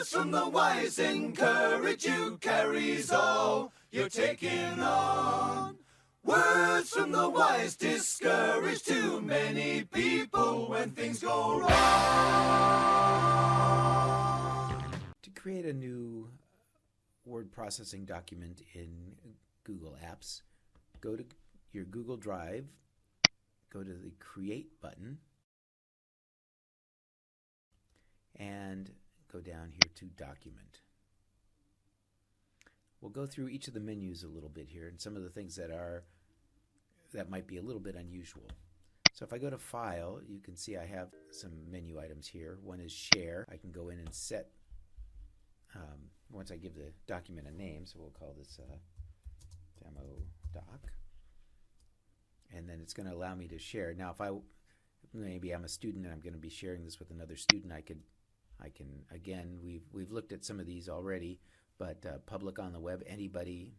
Words from the wise encourage you, carries all you're taking on. Words from the wise discourage too many people when things go wrong. To create a new word processing document in Google Apps, go to your Google Drive, go to the Create button, and go down here to Document. We'll go through each of the menus a little bit here and some of the things that might be a little bit unusual. So if I go to File, you can see I have some menu items here. One is Share. I can go in and set, once I give the document a name, so we'll call this Demo Doc. And then it's going to allow me to share. Now, if maybe I'm a student and I'm going to be sharing this with another student, I can again, we've looked at some of these already, but public on the web, anybody,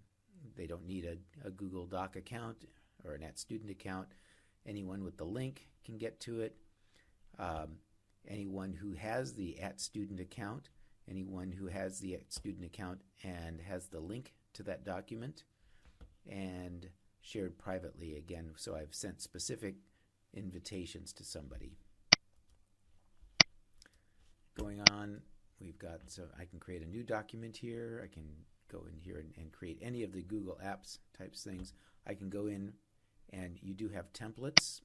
they don't need a Google Doc account or an @student account. Anyone with the link can get to it. Anyone who has the @student account, anyone who has the @student account and has the link to that document, and shared privately again, so I've sent specific invitations to somebody. Going on, we've got, so I can create a new document here. I can go in here and create any of the Google Apps types things. I can go in, and you do have templates,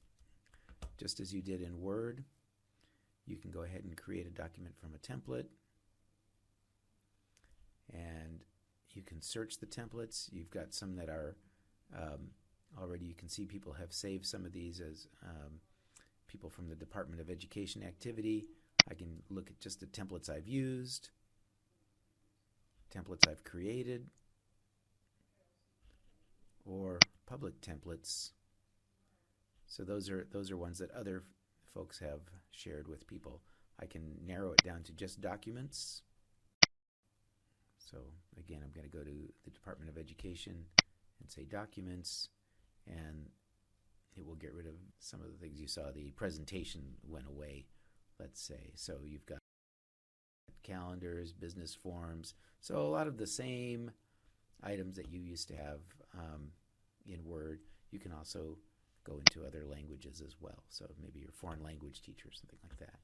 just as you did in Word. You can go ahead and create a document from a template, and you can search the templates. You've got some that are already, you can see people have saved some of these as people from the Department of Education activity. I can look at just the templates I've used, templates I've created, or public templates. So those are ones that other folks have shared with people. I can narrow it down to just documents. So again, I'm going to go to the Department of Education and say documents, and it will get rid of some of the things you saw. The presentation went away, let's say. So you've got calendars, business forms. So a lot of the same items that you used to have in Word, you can also go into other languages as well. So maybe you're a foreign language teacher or something like that.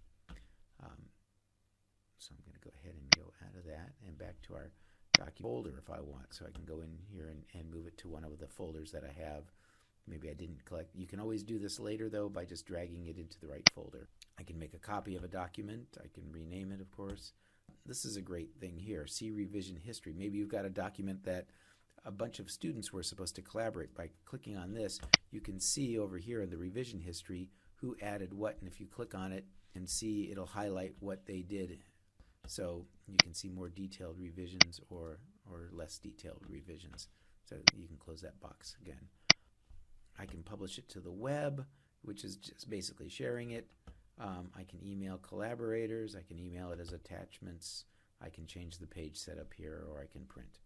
So I'm going to go ahead and go out of that and back to our document folder if I want. So I can go in here and move it to one of the folders that I have. Maybe I didn't collect. You can always do this later, though, by just dragging it into the right folder. I can make a copy of a document. I can rename it, of course. This is a great thing here. See revision history. Maybe you've got a document that a bunch of students were supposed to collaborate. By clicking on this, you can see over here in the revision history who added what, and if you click on it and see, it'll highlight what they did. So you can see more detailed revisions or less detailed revisions. So you can close that box again. I can publish it to the web, which is just basically sharing it. I can email collaborators. I can email it as attachments. I can change the page setup here, or I can print.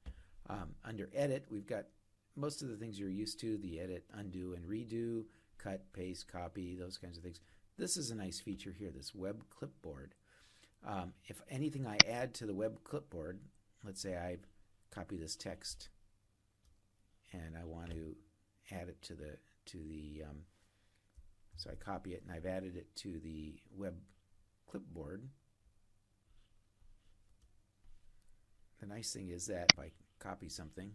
Under Edit, we've got most of the things you're used to, the edit, undo, and redo, cut, paste, copy, those kinds of things. This is a nice feature here, this web clipboard. If anything I add to the web clipboard, let's say I copy this text and I want to add it to the so I copy it and I've added it to the web clipboard. The nice thing is that if I copy something,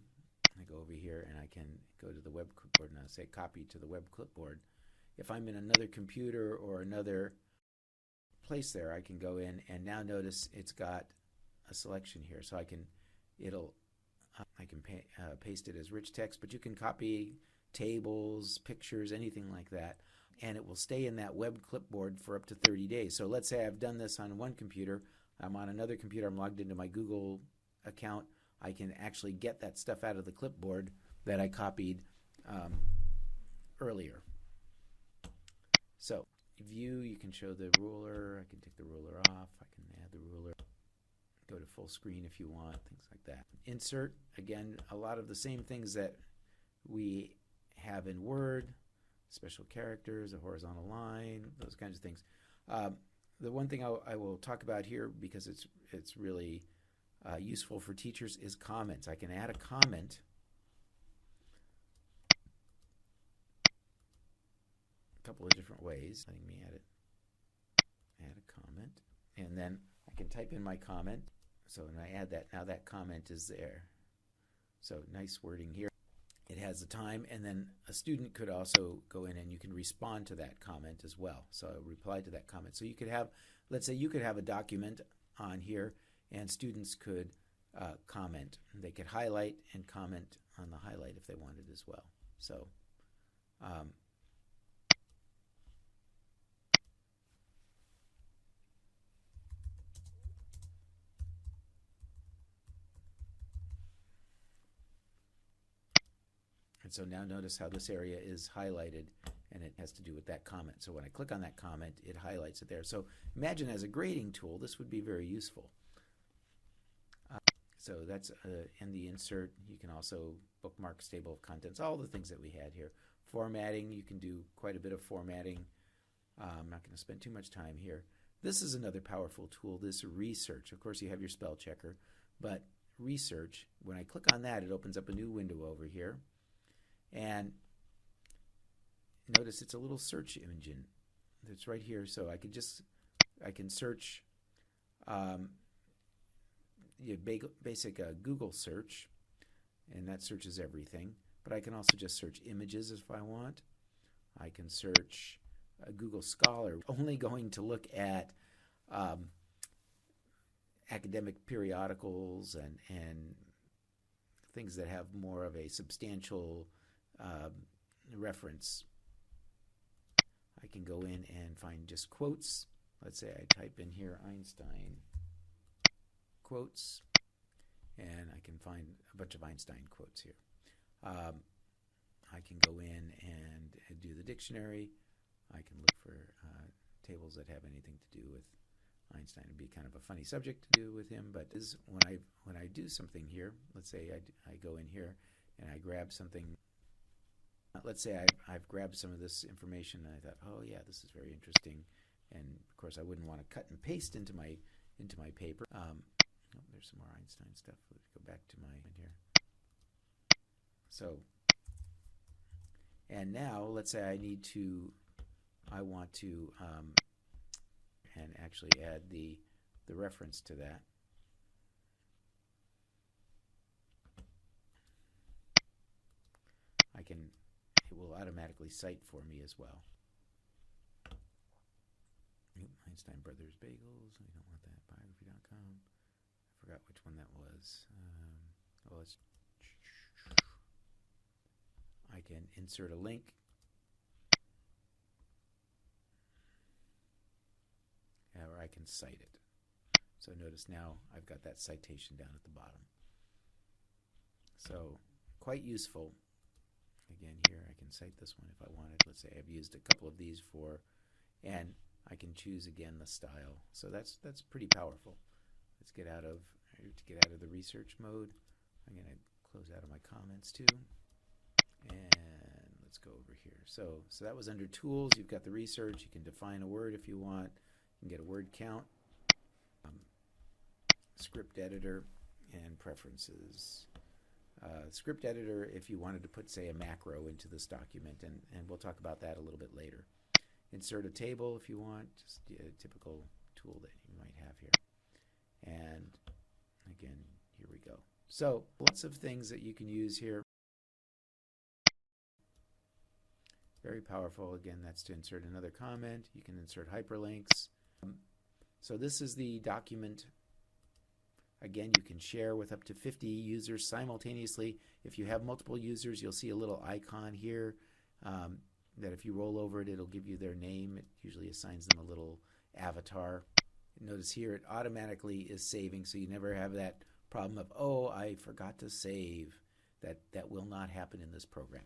I go over here and I can go to the web clipboard and I'll say copy to the web clipboard. If I'm in another computer or another place there, I can go in and now notice it's got a selection here. So I can paste it as rich text, but you can copy tables, pictures, anything like that, and it will stay in that web clipboard for up to 30 days. So let's say I've done this on one computer, I'm on another computer, I'm logged into my Google account, I can actually get that stuff out of the clipboard that I copied earlier. So view, you can show the ruler, I can take the ruler off, I can add the ruler, go to full screen if you want, things like that. Insert, again, a lot of the same things that we have in Word, special characters, a horizontal line, those kinds of things. the one thing I will talk about here, because it's really useful for teachers, is comments. I can add a comment a couple of different ways. Letting me add a comment, and then I can type in my comment. So when I add that, now that comment is there. So nice wording here. It has the time, and then a student could also go in and you can respond to that comment as well. So reply to that comment. So you could have, let's say you could have a document on here and students could comment. They could highlight and comment on the highlight if they wanted as well. So and so now notice how this area is highlighted, and it has to do with that comment. So when I click on that comment, it highlights it there. So imagine as a grading tool, this would be very useful. So that's in the insert. You can also bookmark table of contents, all the things that we had here. Formatting, you can do quite a bit of formatting. I'm not going to spend too much time here. This is another powerful tool, this research. Of course, you have your spell checker, but research, when I click on that, it opens up a new window over here. And notice it's a little search engine that's right here. So I can search basic Google search, and that searches everything. But I can also just search images if I want. I can search Google Scholar, only going to look at academic periodicals and things that have more of a substantial reference. I can go in and find just quotes. Let's say I type in here Einstein quotes, and I can find a bunch of Einstein quotes here. I can go in and do the dictionary. I can look for tables that have anything to do with Einstein. It'd be kind of a funny subject to do with him, but when I do something here, let's say I go in here and I grab something. Let's say I've grabbed some of this information and I thought, oh yeah, this is very interesting, and of course I wouldn't want to cut and paste into my paper. There's some more Einstein stuff. Let's go back to my here. So, and now let's say I want to and actually add the reference to that. It will automatically cite for me as well. Einstein Brothers Bagels. We don't want that. Biography.com. I forgot which one that was. I can insert a link. Or I can cite it. So notice now I've got that citation down at the bottom. So quite useful. Again, here I can cite this one if I wanted. Let's say I've used a couple of these and I can choose again the style. So that's pretty powerful. Let's get out of the research mode. I'm going to close out of my comments too, and let's go over here. So that was under tools. You've got the research. You can define a word if you want. You can get a word count, script editor, and preferences. Script editor if you wanted to put, say, a macro into this document, and we'll talk about that a little bit later. Insert a table if you want, just a typical tool that you might have here. And again, here we go. So lots of things that you can use here. Very powerful. Again, that's to insert another comment. You can insert hyperlinks. So this is the document. Again, you can share with up to 50 users simultaneously. If you have multiple users, you'll see a little icon here that if you roll over it, it'll give you their name. It usually assigns them a little avatar. Notice here it automatically is saving, so you never have that problem of, oh, I forgot to save. That will not happen in this program.